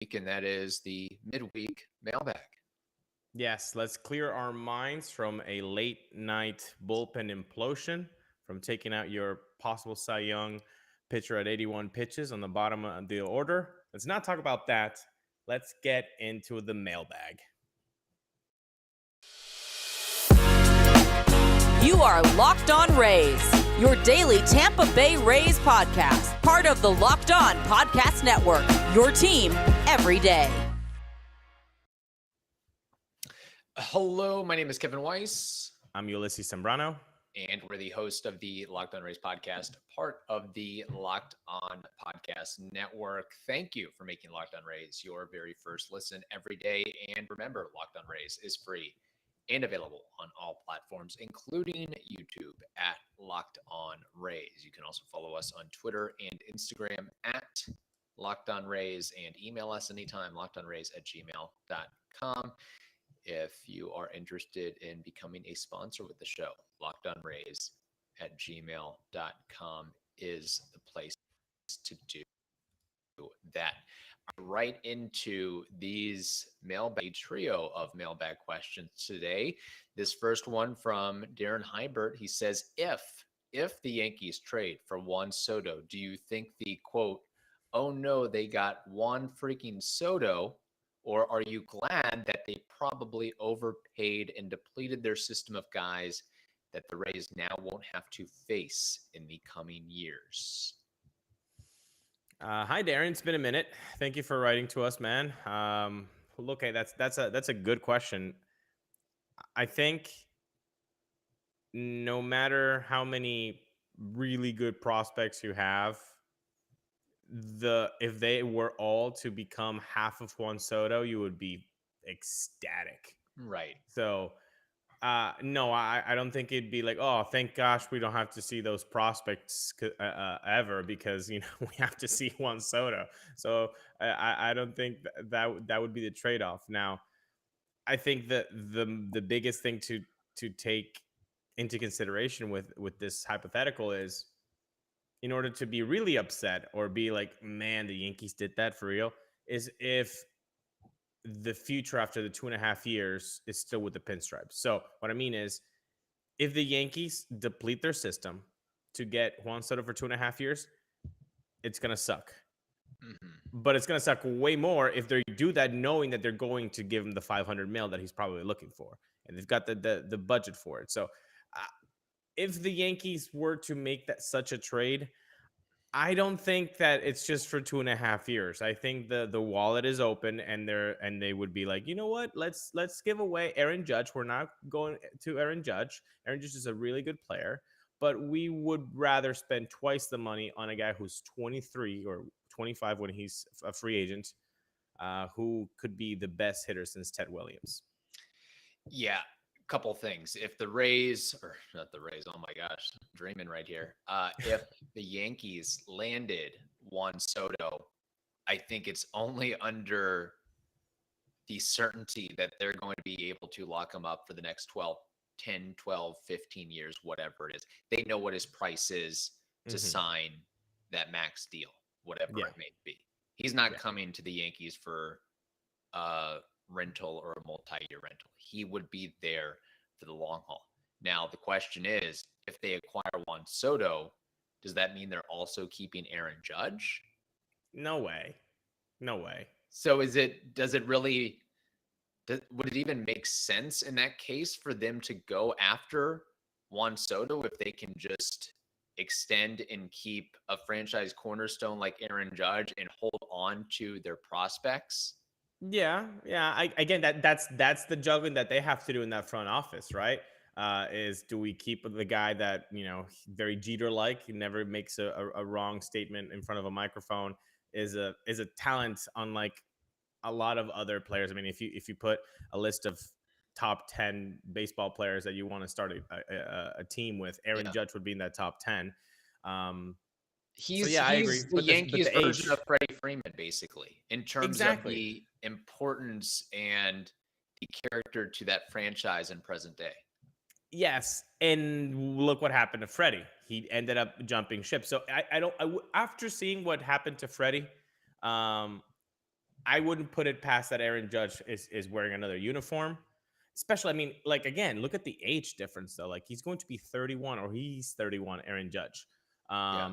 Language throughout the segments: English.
and that is the midweek mailbag. Yes, let's clear our minds from a late night bullpen implosion, from taking out your possible Cy Young pitcher at 81 pitches on the bottom of the order. Let's not talk about that. Let's get into the mailbag. You are Locked On Rays, your daily Tampa Bay Rays podcast, part of the Locked On Podcast Network, your team every day. Hello, my name is Kevin Weiss. I'm Ulises Sambrano. And we're the host of the Locked On Rays podcast, part of the Locked On Podcast Network. Thank you for making Locked On Rays your very first listen every day. And remember, Locked On Rays is free and available on all platforms, including YouTube at Locked On Rays. You can also follow us on Twitter and Instagram at Locked On Rays, and email us anytime, lockedonrays@gmail.com. If you are interested in becoming a sponsor with the show, lockedonrays@gmail.com is the place to do that. Right into these mailbag trio of mailbag questions today. This first one from Darren Hybert. He says, if the Yankees trade for Juan Soto, do you think the quote, "Oh no, they got Juan freaking Soto," or are you glad that they probably overpaid and depleted their system of guys that the Rays now won't have to face in the coming years? Hi, Darren. It's been a minute. Thank you for writing to us, man. Look, hey, that's a good question. I think no matter how many really good prospects you have, if they were all to become half of Juan Soto, you would be ecstatic. Right. So, no, I don't think it'd be like, oh, thank gosh we don't have to see those prospects ever, because we have to see Juan Soto. So I don't think that would be the trade-off. Now, I think that the biggest thing to take into consideration with this hypothetical is, in order to be really upset or be like, man, the Yankees did that for real, is if the future after the 2.5 years is still with the pinstripes. So what I mean is, if the Yankees deplete their system to get Juan Soto for 2.5 years, it's going to suck. Mm-hmm. But it's going to suck way more if they do that knowing that they're going to give him the $500 million that he's probably looking for. And they've got the budget for it. So if the Yankees were to make that such a trade, I don't think that it's just for 2.5 years. I think the wallet is open, and they would be like, you know what? Let's give away Aaron Judge. We're not going to Aaron Judge. Aaron Judge is a really good player, but we would rather spend twice the money on a guy who's 23 or 25 when he's a free agent, who could be the best hitter since Ted Williams. Yeah. Couple things. If the Rays, or not the Rays, oh my gosh, dreaming right here. If the Yankees landed Juan Soto, I think it's only under the certainty that they're going to be able to lock him up for the next 10, 12, 15 years, whatever it is. They know what his price is to sign that max deal, whatever it may be. He's not coming to the Yankees for rental or a multi-year rental. He would be there for the long haul. Now, the question is, if they acquire Juan Soto, does that mean they're also keeping Aaron Judge? No way. So would it even make sense in that case for them to go after Juan Soto if they can just extend and keep a franchise cornerstone like Aaron Judge and hold on to their prospects? Yeah. Again, that's the juggling that they have to do in that front office, right? Is, do we keep the guy that, very Jeter-like, he never makes a wrong statement in front of a microphone, is a talent unlike a lot of other players. I mean, if you put a list of top 10 baseball players that you want to start a team with, Aaron Judge would be in that top 10. He's I agree. The Yankees version of Freddie Freeman, basically, in terms of the importance and the character to that franchise in present day. Yes, and look what happened to Freddie. He ended up jumping ship. So I after seeing what happened to Freddie, I wouldn't put it past that Aaron Judge is wearing another uniform. Especially, I mean, like, again, look at the age difference though. Like, he's going to be 31, or he's 31, Aaron Judge. Yeah.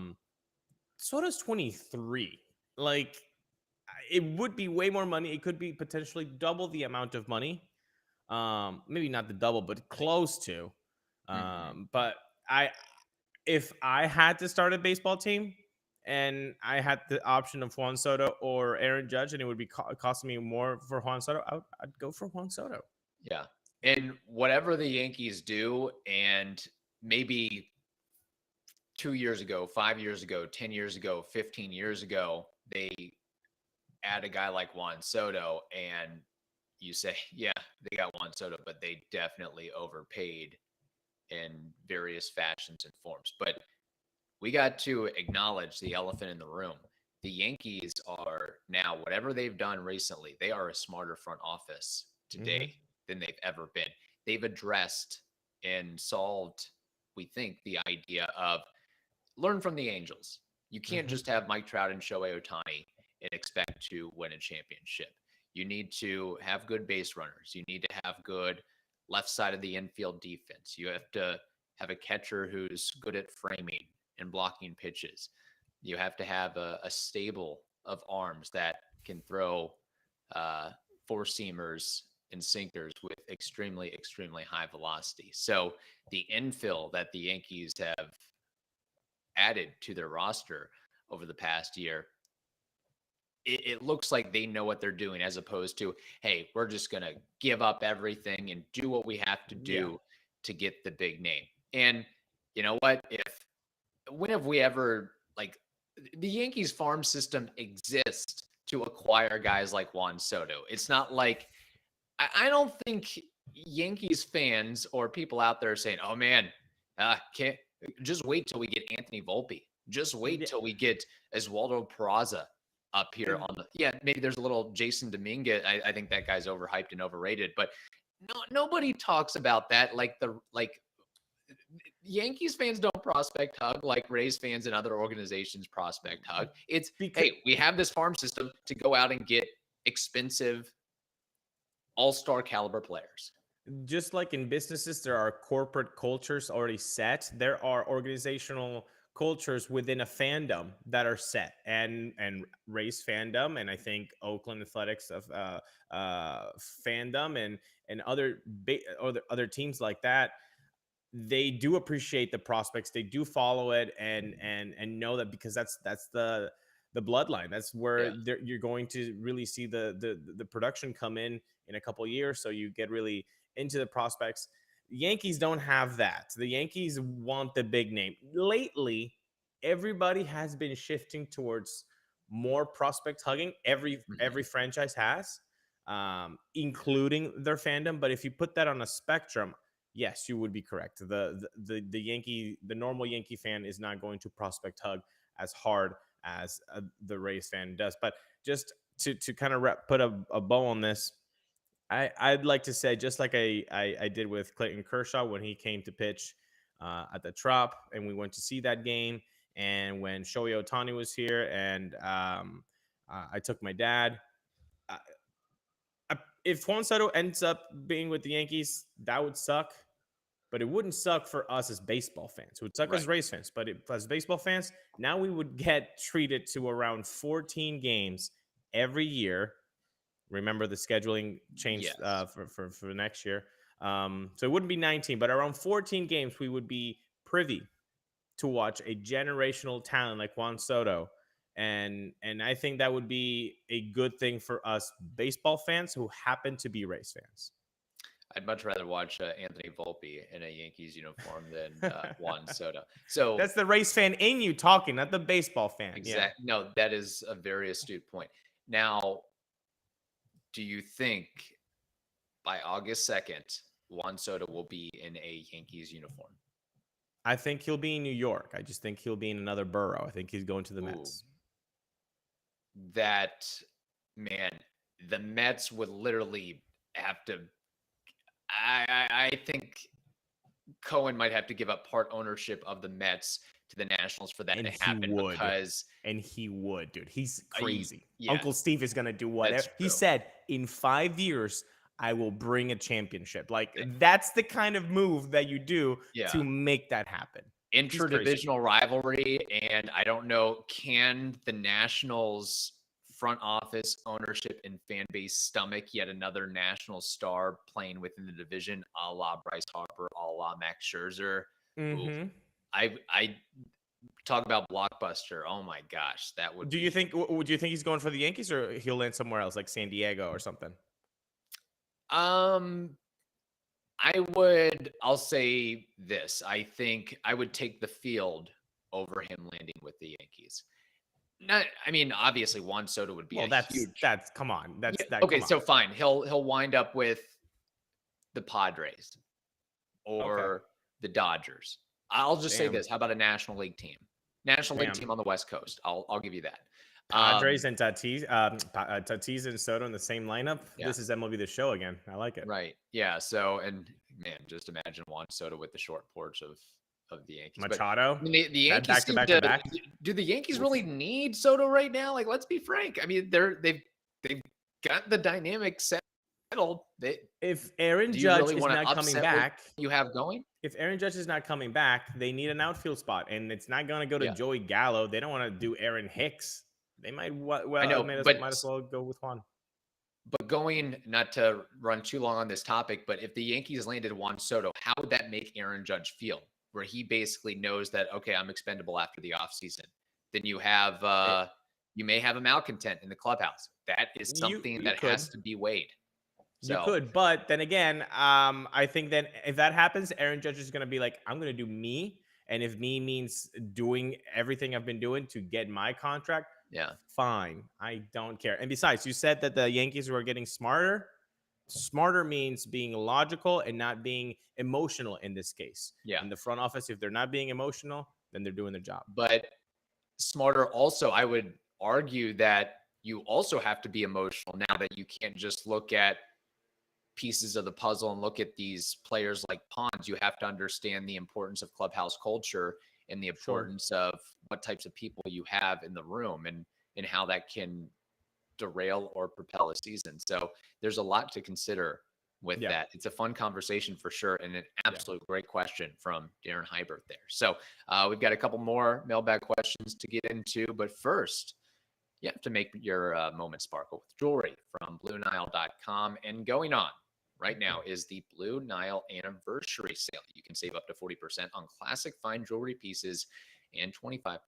Soto's 23. Like, it would be way more money. It could be potentially double the amount of money. Maybe not the double, but close to. But I if I had to start a baseball team and I had the option of Juan Soto or Aaron Judge, and it would be costing me more for Juan Soto, I'd go for Juan Soto. Yeah. And whatever the Yankees do, and maybe 2 years ago, 5 years ago, 10 years ago, 15 years ago, they add a guy like Juan Soto, and you say, yeah, they got Juan Soto, but they definitely overpaid in various fashions and forms. But we got to acknowledge the elephant in the room. The Yankees are now, whatever they've done recently, they are a smarter front office today than they've ever been. They've addressed and solved, we think, the idea of learn from the Angels. You can't just have Mike Trout and Shohei Ohtani and expect to win a championship. You need to have good base runners. You need to have good left side of the infield defense. You have to have a catcher who's good at framing and blocking pitches. You have to have a stable of arms that can throw four-seamers and sinkers with extremely, extremely high velocity. So the infill that the Yankees have added to their roster over the past year, it looks like they know what they're doing, as opposed to, hey, we're just going to give up everything and do what we have to do to get the big name. And you know what? When have we ever, like, the Yankees farm system exists to acquire guys like Juan Soto. It's not like, I don't think Yankees fans or people out there are saying, oh man, can't just wait till we get Anthony Volpe. Just wait till we get Oswaldo Peraza up here on the, maybe there's a little Jason Dominguez. I think that guy's overhyped and overrated, but nobody talks about that. Like Yankees fans don't prospect hug like Rays fans and other organizations prospect hug. It's because, hey, we have this farm system to go out and get expensive all-star caliber players. Just like in businesses, there are corporate cultures already set. There are organizational cultures within a fandom that are set, and Rays fandom, and I think Oakland Athletics of fandom, and other teams like that. They do appreciate the prospects. They do follow it and know that, because that's the bloodline. That's where you're going to really see the production come in a couple of years. So you get really into the prospects. Yankees don't have that. The Yankees want the big name. Lately, everybody has been shifting towards more prospect hugging. Every franchise has, including their fandom. But if you put that on a spectrum, yes, you would be correct. The normal Yankee fan is not going to prospect hug as hard as the Rays fan does. But just to kind of put a bow on this, I'd like to say, just like I did with Clayton Kershaw when he came to pitch at the Trop, and we went to see that game, and when Shohei Ohtani was here, and I took my dad. If Juan Soto ends up being with the Yankees, that would suck. But it wouldn't suck for us as baseball fans. It would suck as Rays fans. But as baseball fans, now we would get treated to around 14 games every year. Remember, the scheduling changed for next year. So it wouldn't be 19, but around 14 games, we would be privy to watch a generational talent like Juan Soto. And I think that would be a good thing for us baseball fans who happen to be Rays fans. I'd much rather watch Anthony Volpe in a Yankees uniform than Juan Soto. So that's the Rays fan in you talking, not the baseball fan. Exactly. Yeah. No, that is a very astute point. Now, do you think by August 2nd, Juan Soto will be in a Yankees uniform? I think he'll be in New York. I just think he'll be in another borough. I think he's going to the Mets. That, man, the Mets would literally have to. I think Cohen might have to give up part ownership of the Mets to the Nationals for that And to he happen would. because And he would, dude. He's crazy. yeah, Uncle Steve is going to do whatever. that's He true. said, in 5 years, I will bring a championship. Like, that's the kind of move that you do to make that happen. Interdivisional rivalry, and I don't know, can the Nationals front office, ownership, and fan base stomach yet another national star playing within the division, a la Bryce Harper, a la Max Scherzer? Ooh, I talk about blockbuster. Oh my gosh, that would. Do you think he's going for the Yankees, or he'll land somewhere else, like San Diego or something? I'll say this. I think I would take the field over him landing with the Yankees. Obviously Juan Soto would be that's come on. That's yeah, that. Okay, so fine. He'll wind up with the Padres or the Dodgers. I'll just say this. How about a National League team? National League team on the West Coast. I'll give you that. Padres and Tatis and Soto in the same lineup. Yeah. This is MLB The Show again. I like it. Right. Yeah. So, and man, just imagine Juan Soto with the short porch of the Yankees. Machado. But, the Yankees back to back to back. Do the Yankees really need Soto right now? Like, let's be frank. I mean, they've got the dynamic settled. If Aaron Judge is not coming back, you have going. If Aaron Judge is not coming back, they need an outfield spot, and it's not going to go to Joey Gallo. They don't want to do Aaron Hicks. They might might as well go with Juan. But going, not to run too long on this topic, but if the Yankees landed Juan Soto, how would that make Aaron Judge feel? Where he basically knows that, okay, I'm expendable after the offseason. Then you have you may have a malcontent in the clubhouse. That is something that has to be weighed. You could, but then again, I think that if that happens, Aaron Judge is going to be like, I'm going to do me. And if me means doing everything I've been doing to get my contract, fine. I don't care. And besides, you said that the Yankees were getting smarter. Smarter means being logical and not being emotional in this case. Yeah. In the front office, if they're not being emotional, then they're doing their job. But smarter also, I would argue that you also have to be emotional now, that you can't just look at pieces of the puzzle and look at these players like pawns. You have to understand the importance of clubhouse culture and the importance of what types of people you have in the room and how that can derail or propel a season. So there's a lot to consider with that. It's a fun conversation for sure, and an absolute great question from Darren Hybert there. So we've got a couple more mailbag questions to get into, but first, you have to make your moment sparkle with jewelry from BlueNile.com. And going on right now is the Blue Nile anniversary sale. You can save up to 40% on classic fine jewelry pieces and 25%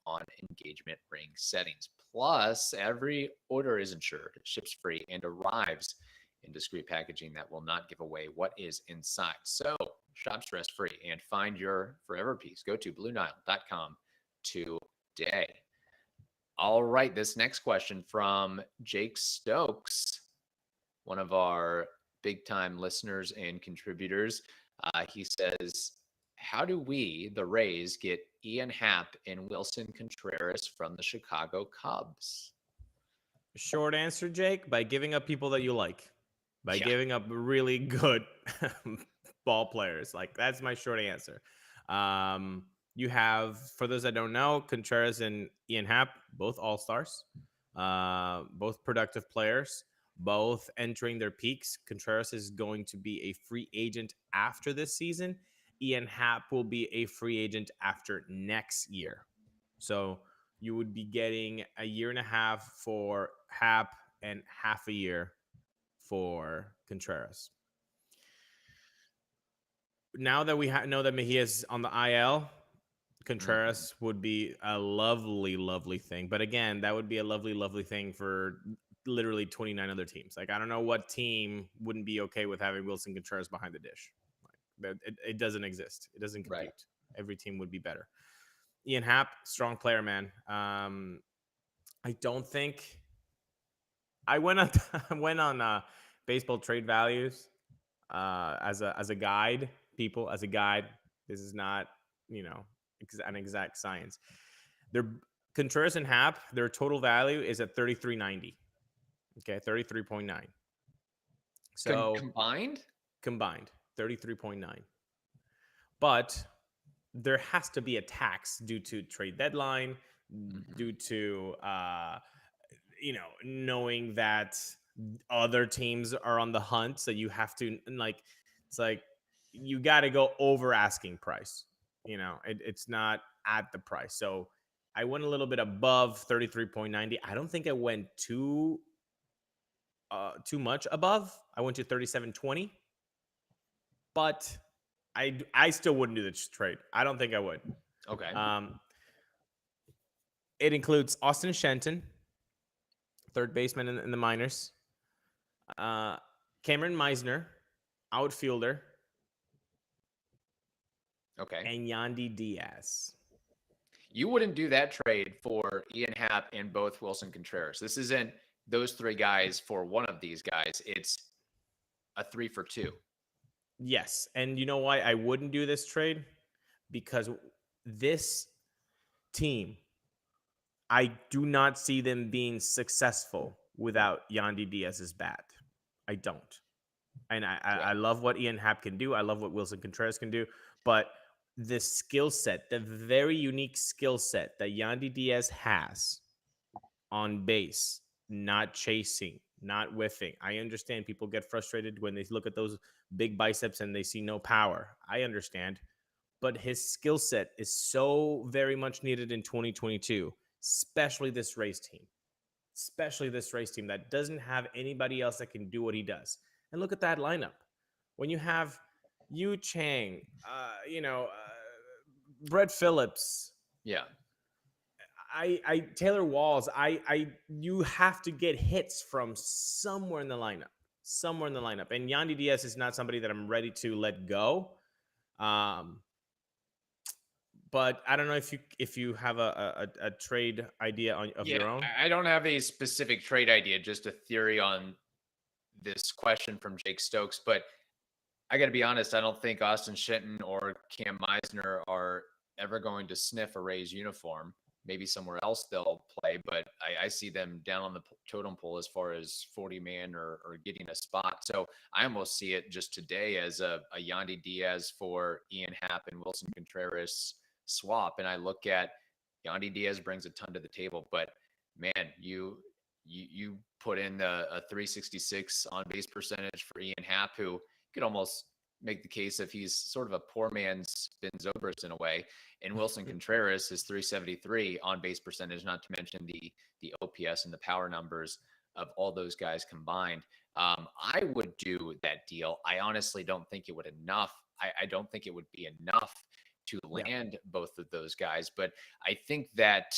on engagement ring settings. Plus, every order is insured, ships free, and arrives in discreet packaging that will not give away what is inside. So shop stress free and find your forever piece. Go to BlueNile.com today. All right, this next question from Jake Stokes, one of our big-time listeners and contributors. He says, how do we, the Rays, get Ian Happ and Willson Contreras from the Chicago Cubs? Short answer, Jake, by giving up people that you like. By giving up really good ball players. Like, that's my short answer. You have, for those that don't know, Contreras and Ian Happ, both all-stars, both productive players, both entering their peaks. Contreras is going to be a free agent after this season. Ian Happ will be a free agent after next year. So you would be getting a year and a half for Happ and half a year for Contreras. Now that we know that Mejia's on the IL, Contreras would be a lovely, lovely thing. But again, that would be a lovely, lovely thing for literally 29 other teams. Like, I don't know what team wouldn't be okay with having Willson Contreras behind the dish. Like, it doesn't exist. It doesn't compete. Right. Every team would be better. Ian Happ, strong player, man. I don't think I went on baseball trade values as a guide. People, as a guide, this is not an exact science. Their Contreras and Happ, their total value is at 33.90. Okay, 33.9. So combined 33.9. But there has to be a tax due to trade deadline, due to knowing that other teams are on the hunt, so you have to it's like you got to go over asking price. It's not at the price. So I went a little bit above 33.90. I don't think I went too much above. I went to 37.20, but I still wouldn't do the trade. I don't think I would. Okay. It includes Austin Shenton, third baseman in the minors, Cameron Meisner, outfielder, Okay. and Yandi Diaz. You wouldn't do that trade for Ian Happ and both Willson Contreras. This isn't those three guys for one of these guys. It's a 3-for-2. Yes. And you know why I wouldn't do this trade? Because this team, I do not see them being successful without Yandi Diaz's bat. I don't. And I love what Ian Happ can do. I love what Willson Contreras can do. But the skill set, the very unique skill set that Yandi Diaz has on base, not chasing, not whiffing. I understand people get frustrated when they look at those big biceps and they see no power. I understand. But his skill set is so very much needed in 2022, especially this Rays team. Especially this Rays team that doesn't have anybody else that can do what he does. And look at that lineup. When you have Yu Chang, Brett Phillips. Yeah. Taylor Walls. You have to get hits from somewhere in the lineup. And Yandi Diaz is not somebody that I'm ready to let go. But I don't know if you have a trade idea of your own. I don't have a specific trade idea, just a theory on this question from Jake Stokes. But I got to be honest, I don't think Austin Shenton or Cam Meisner are ever going to sniff a Rays uniform. Maybe somewhere else they'll play, but I see them down on the totem pole as far as 40-man or getting a spot. So I almost see it just today as a Yandi Diaz for Ian Happ and Willson Contreras swap. And I look at Yandi Diaz brings a ton to the table, but man, you put in a 366 on base percentage for Ian Happ, who could almost make the case if he's sort of a poor man's Ben Zobrist in a way. And Willson Contreras is 373 on base percentage, not to mention the OPS and the power numbers of all those guys combined. I would do that deal. I honestly don't think it would enough. I don't think it would be enough to land both of those guys. But I think that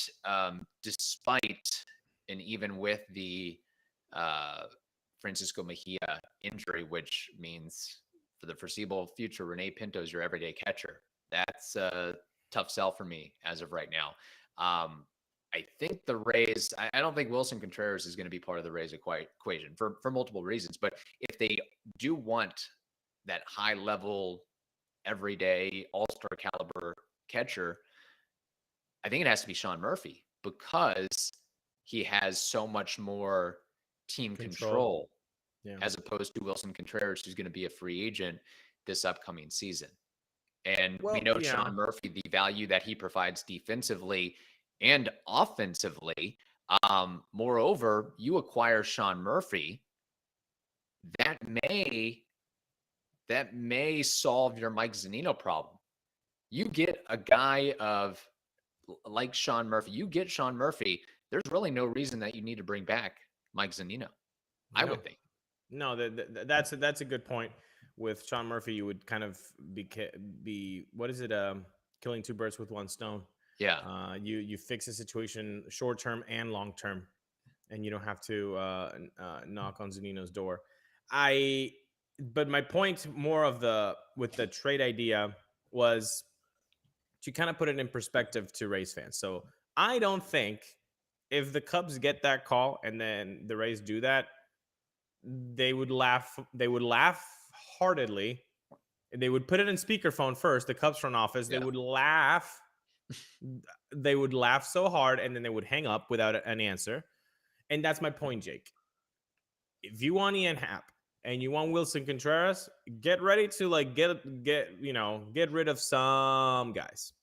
despite and even with the Francisco Mejia injury, which means for the foreseeable future, Rene Pinto's your everyday catcher. That's a tough sell for me as of right now. I think the Rays, I don't think Willson Contreras is going to be part of the Rays equation for multiple reasons. But if they do want that high level, everyday, all-star caliber catcher, I think it has to be Sean Murphy, because he has so much more team control. As opposed to Willson Contreras, who's going to be a free agent this upcoming season. And we know Sean Murphy, the value that he provides defensively and offensively. Moreover, you acquire Sean Murphy, that may solve your Mike Zunino problem. You get a guy like Sean Murphy. You get Sean Murphy. There's really no reason that you need to bring back Mike Zunino. I would think. No, that's a good point. With Sean Murphy, you would kind of be what is it? Killing two birds with one stone. Yeah. You fix the situation short term and long term, and you don't have to knock on Zunino's door. But my point more with the trade idea was to kind of put it in perspective to Rays fans. So I don't think if the Cubs get that call and then the Rays do that, they would laugh heartedly. They would put it in speakerphone first, the Cubs front office. They would laugh. They would laugh so hard, and then they would hang up without an answer. And that's my point, Jake. If you want Ian Happ, and you want Willson Contreras, get ready to like get rid of some guys.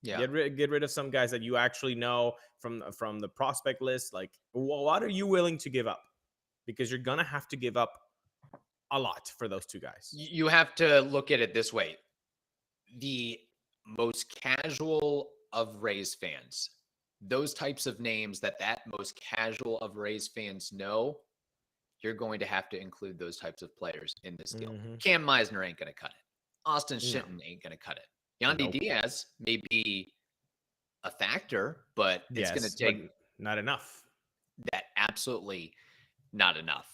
Yeah. Get rid of some guys that you actually know from the prospect list. Like, what are you willing to give up? Because you're gonna have to give up a lot for those two guys. You have to look at it this way. The most casual of Rays fans, those types of names that most casual of Rays fans know, you're going to have to include those types of players in this deal. Cam Meisner ain't going to cut it. Austin Shinton ain't going to cut it. Yandi Diaz may be a factor, but it's going to take not enough. That absolutely not enough.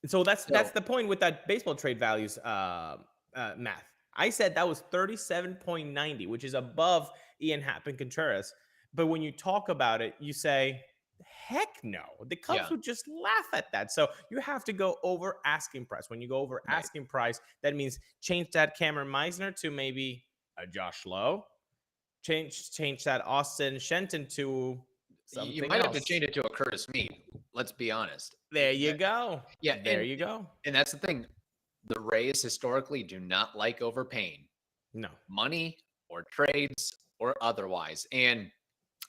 So that's the point with that baseball trade values math. I said that was 37.90, which is above Ian Happ and Contreras. But when you talk about it, you say, heck no. The Cubs would just laugh at that. So you have to go over asking price. When you go over asking price, that means change that Cameron Meisner to maybe a Josh Lowe. Change that Austin Shenton to something You might else. have to change it to a Curtis Mead. Let's be honest. There you go. Yeah, there you go. And that's the thing. The Rays historically do not like overpaying. No. Money or trades or otherwise. And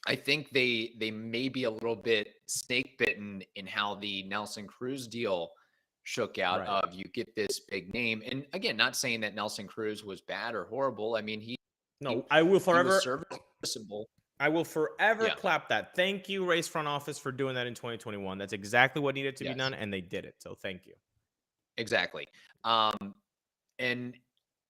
I think they may be a little bit snake bitten in how the Nelson Cruz deal shook out. Right. Of you get this big name. And again, not saying that Nelson Cruz was bad or horrible. I mean, I will forever serviceable. I will forever clap that. Thank you, Rays front office, for doing that in 2021. That's exactly what needed to be done, and they did it. So thank you. Exactly. And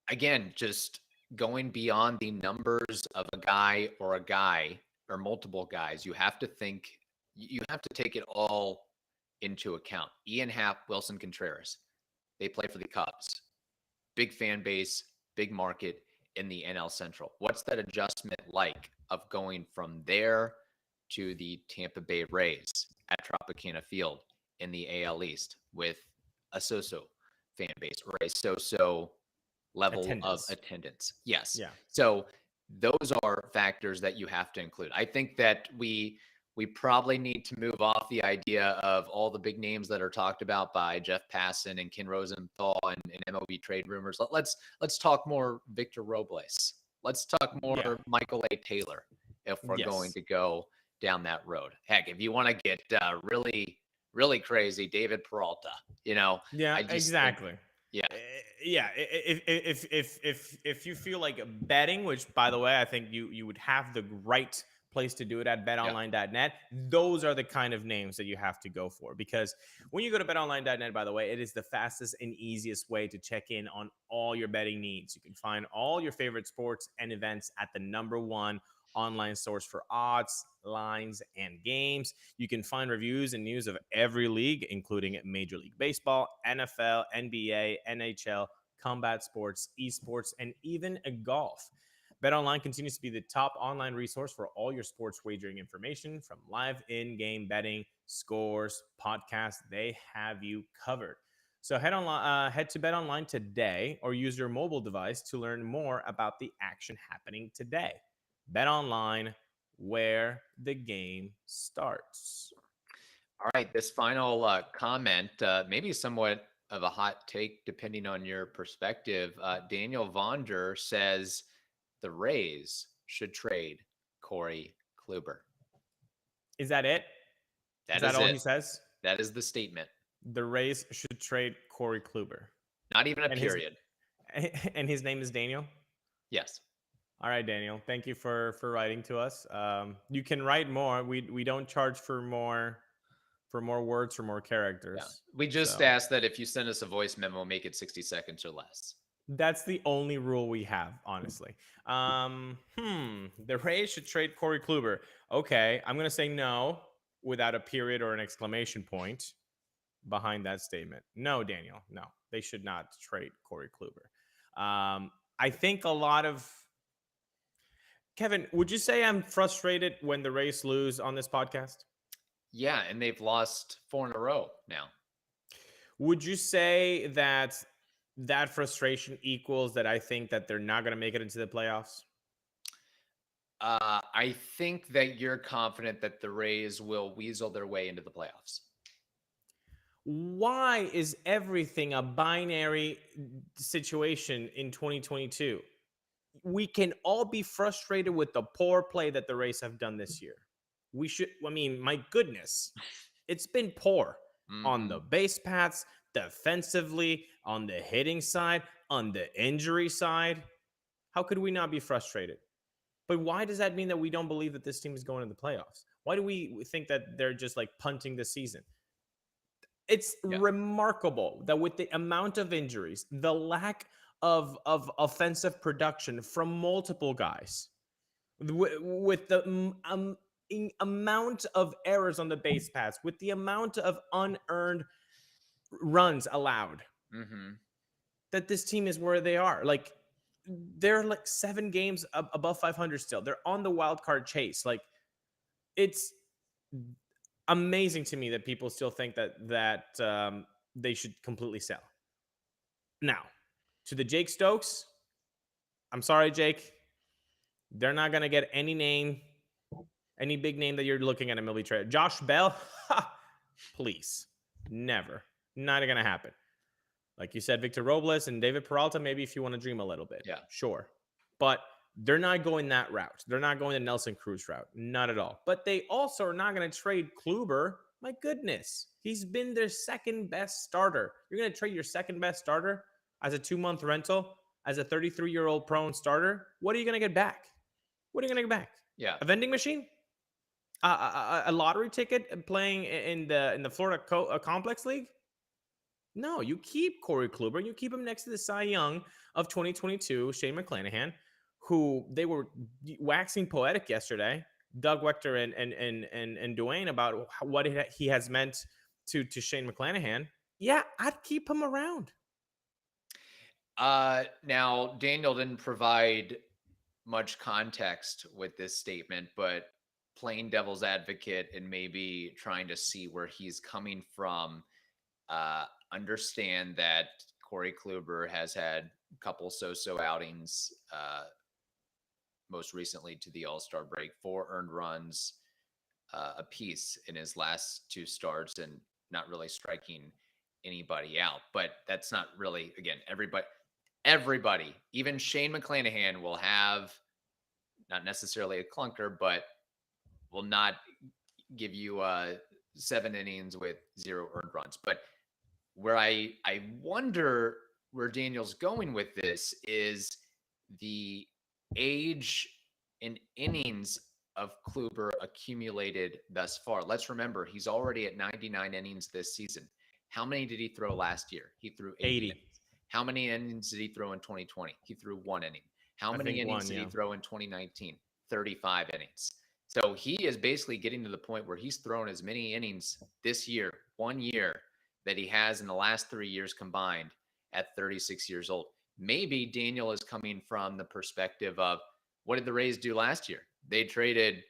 again, just going beyond the numbers of a guy or multiple guys, you have to take it all into account. Ian Happ, Willson Contreras, they play for the Cubs. Big fan base, big market in the NL Central. What's that adjustment like of going from there to the Tampa Bay Rays at Tropicana Field in the AL East with a so-so fan base or a so-so level of attendance? Yes. Yeah. So those are factors that you have to include. I think that we probably need to move off the idea of all the big names that are talked about by Jeff Passan and Ken Rosenthal and MLB trade rumors. Let's talk more Victor Robles. Let's talk more Michael A. Taylor if we're going to go down that road. Heck, if you want to get really, really crazy, David Peralta, Yeah, exactly. Yeah. If you feel like betting, which by the way, I think you would have the right place to do it at betonline.net. Those are the kind of names that you have to go for, because when you go to betonline.net, by the way, it is the fastest and easiest way to check in on all your betting needs. You can find all your favorite sports and events at the #1 online source for odds, lines, and games. You can find reviews and news of every league, including Major League Baseball, NFL, NBA, NHL, combat sports, esports, and even golf. BetOnline continues to be the top online resource for all your sports wagering information, from live in-game betting, scores, podcasts. They have you covered. So head to BetOnline today or use your mobile device to learn more about the action happening today. BetOnline, where the game starts. All right, this final comment, maybe somewhat of a hot take depending on your perspective. Daniel Vonder says the Rays should trade Corey Kluber. Is that it? Is that all he says? That is the statement. The Rays should trade Corey Kluber. Not even a period. And his name is Daniel? Yes. All right, Daniel. Thank you for writing to us. You can write more. We don't charge for more words, for more characters. Yeah. We just ask that if you send us a voice memo, make it 60 seconds or less. That's the only rule we have, honestly. The Rays should trade Corey Kluber. Okay, I'm going to say no without a period or an exclamation point behind that statement. No, Daniel, no. They should not trade Corey Kluber. I think a lot of... Kevin, would you say I'm frustrated when the Rays lose on this podcast? Yeah, and they've lost 4 in a row now. Would you say that frustration equals that I think that they're not going to make it into the playoffs? I think that you're confident that the Rays will weasel their way into the playoffs. Why is everything a binary situation in 2022? We can all be frustrated with the poor play that the Rays have done this year. My goodness, it's been poor on the base paths, defensively, on the hitting side, on the injury side. How could we not be frustrated? But why does that mean that we don't believe that this team is going to the playoffs? Why do we think that they're just like punting the season? It's remarkable that with the amount of injuries, the lack of offensive production from multiple guys, with the amount of errors on the base paths, with the amount of unearned runs allowed, that this team is where they are. Like, they're like 7 games above 500 still. They're on the wild card chase. Like, it's amazing to me that people still think that they should completely sell. Now, to the Jake Stokes, I'm sorry, Jake. They're not going to get any big name that you're looking at in MLB trade. Josh Bell, please, never. Not going to happen. Like you said, Victor Robles and David Peralta, maybe if you want to dream a little bit. Yeah. Sure. But they're not going that route. They're not going the Nelson Cruz route. Not at all. But they also are not going to trade Kluber. My goodness. He's been their second best starter. You're going to trade your second best starter as a 2-month rental, as a 33-year-old prone starter? What are you going to get back? What are you going to get back? Yeah. A vending machine? A lottery ticket playing in the Florida Complex League? No, you keep Corey Kluber. You keep him next to the Cy Young of 2022, Shane McClanahan, who they were waxing poetic yesterday, Doug Wechter and Dwayne, about what he has meant to Shane McClanahan. Yeah, I'd keep him around. Now, Daniel didn't provide much context with this statement, but playing devil's advocate and maybe trying to see where he's coming from, understand that Corey Kluber has had a couple so-so outings, most recently to the All-Star break, 4 earned runs apiece in his last 2 starts, and not really striking anybody out. But that's not really, again, everybody, even Shane McClanahan will have not necessarily a clunker, but will not give you 7 innings with 0 earned runs. But where I wonder where Daniel's going with this is the age and innings of Kluber accumulated thus far. Let's remember, he's already at 99 innings this season. How many did he throw last year? He threw 80 innings. How many innings did he throw in 2020? He threw 1 inning. How many innings did he throw in 2019? 35 innings. So he is basically getting to the point where he's thrown as many innings this year, 1 year, that he has in the last 3 years combined at 36 years old. Maybe Daniel is coming from the perspective of, what did the Rays do last year? They traded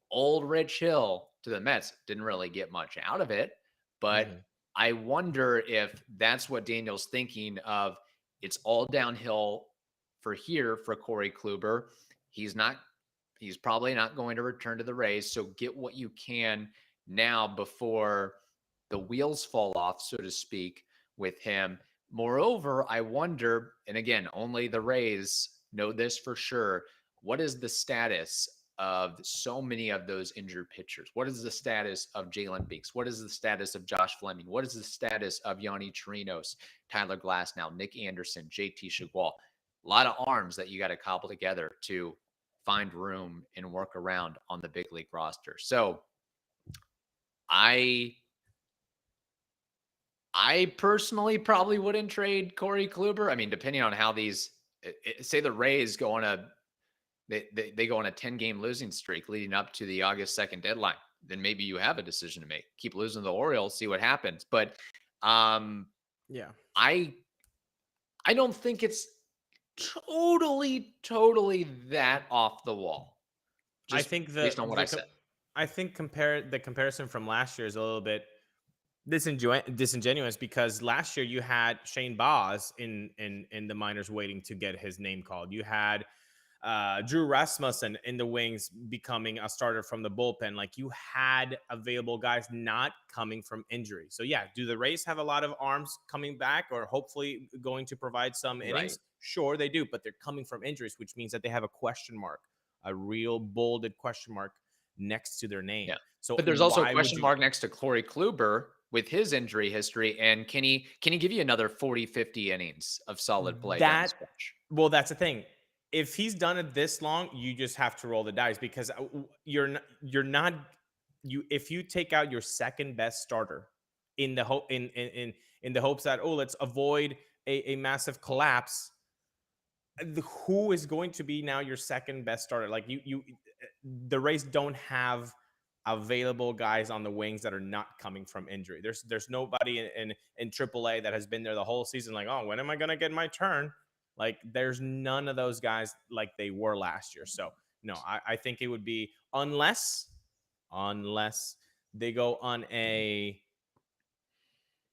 old Rich Hill to the Mets. Didn't really get much out of it, but I wonder if that's what Daniel's thinking of. It's all downhill for Corey Kluber. He's probably not going to return to the Rays. So get what you can now before the wheels fall off, so to speak, with him. Moreover, I wonder, and again, only the Rays know this for sure, what is the status of so many of those injured pitchers? What is the status of Jalen Beeks? What is the status of Josh Fleming? What is the status of Yandi Chirinos, Tyler Glasnow, Nick Anderson, JT Chigual? A lot of arms that you got to cobble together to find room and work around on the big league roster. So I personally probably wouldn't trade Corey Kluber. I mean, depending on how say the Rays go on they go on a 10-game losing streak leading up to the August 2nd deadline, then maybe you have a decision to make. Keep losing to the Orioles, see what happens. But yeah, I don't think it's totally that off the wall. I think based on what I said. I think the comparison from last year is a little bit disingenuous, because last year you had Shane Baz in the minors waiting to get his name called. You had Drew Rasmussen in the wings becoming a starter from the bullpen. Like, you had available guys not coming from injury. So yeah, do the Rays have a lot of arms coming back or hopefully going to provide some innings? Right. Sure, they do, but they're coming from injuries, which means that they have a question mark, a real bolded question mark next to their name. Yeah. So But there's also a why would question you? mark next to Corey Kluber with his injury history. And can he give you another 40, 50 innings of solid play down the stretch? Well, that's the thing. If he's done it this long, you just have to roll the dice because if you take out your second best starter in the hope in the hopes that, oh, let's avoid a massive collapse, who is going to be now your second best starter? Like, the Rays don't have available guys on the wings that are not coming from injury. There's nobody in AAA that has been there the whole season. Like, oh, when am I gonna get my turn? Like, there's none of those guys like they were last year. So no, I think it would be unless they go on a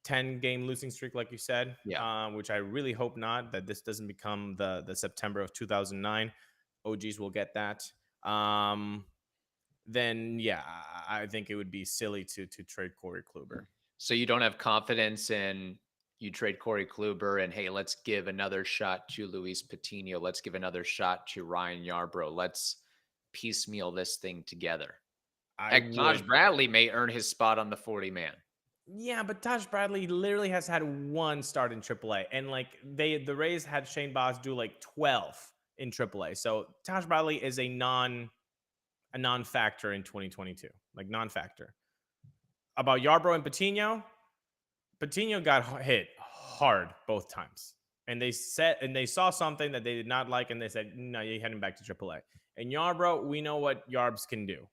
10-game losing streak, like you said, which I really hope not, that this doesn't become the September of 2009. OGs will get that. Then yeah, I think it would be silly to trade Corey Kluber. So you don't have confidence in you trade Corey Kluber and, hey, let's give another shot to Luis Patino. Let's give another shot to Ryan Yarbrough. Let's piecemeal this thing together. Taj Bradley may earn his spot on the 40-man. Yeah, but Taj Bradley literally has had one start in AAA, and like the Rays had Shane Baz do like 12 in AAA. So Taj Bradley is a non-factor in 2022, like non-factor. About Yarbrough and Patino got hit hard both times, and they saw something that they did not like, and they said, no, you're heading back to AAA. And Yarbrough, we know what Yarbs can do.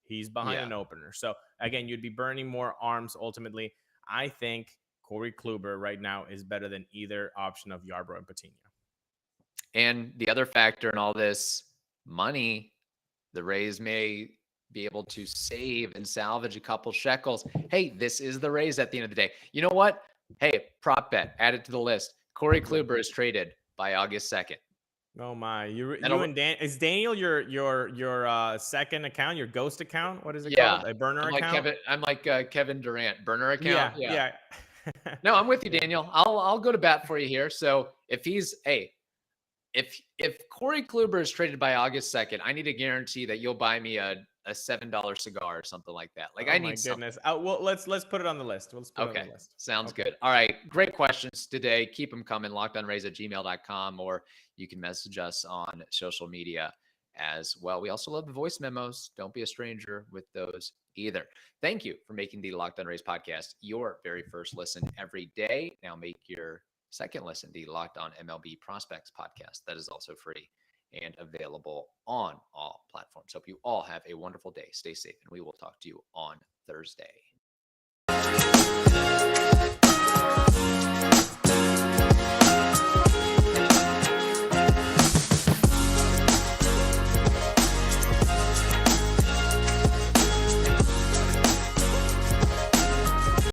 He's behind an opener. So again, you'd be burning more arms ultimately. I think Corey Kluber right now is better than either option of Yarbrough and Patino. And the other factor in all this, money, the Rays may be able to save and salvage a couple shekels. Hey, this is the Rays at the end of the day. You know what? Hey, prop bet, add it to the list. Corey Kluber is traded by August 2nd. Oh my! You and Dan, is Daniel your second account, your ghost account? What is it called? A burner account? I'm like Kevin Durant, burner account. Yeah. No, I'm with you, Daniel. I'll go to bat for you here. So if Corey Kluber is traded by August 2nd, I need a guarantee that you'll buy me a $7 cigar or something like that. Like, I need goodness. Well, let's put it on the list. Let's put it on the list. Sounds good. All right. Great questions today. Keep them coming. LockedOnRays@gmail.com, or you can message us on social media as well. We also love the voice memos. Don't be a stranger with those either. Thank you for making the Locked On Rays podcast your very first listen every day. Now make your second listen the Locked On MLB Prospects podcast. That is also free and available on all platforms. Hope you all have a wonderful day. Stay safe, and we will talk to you on Thursday.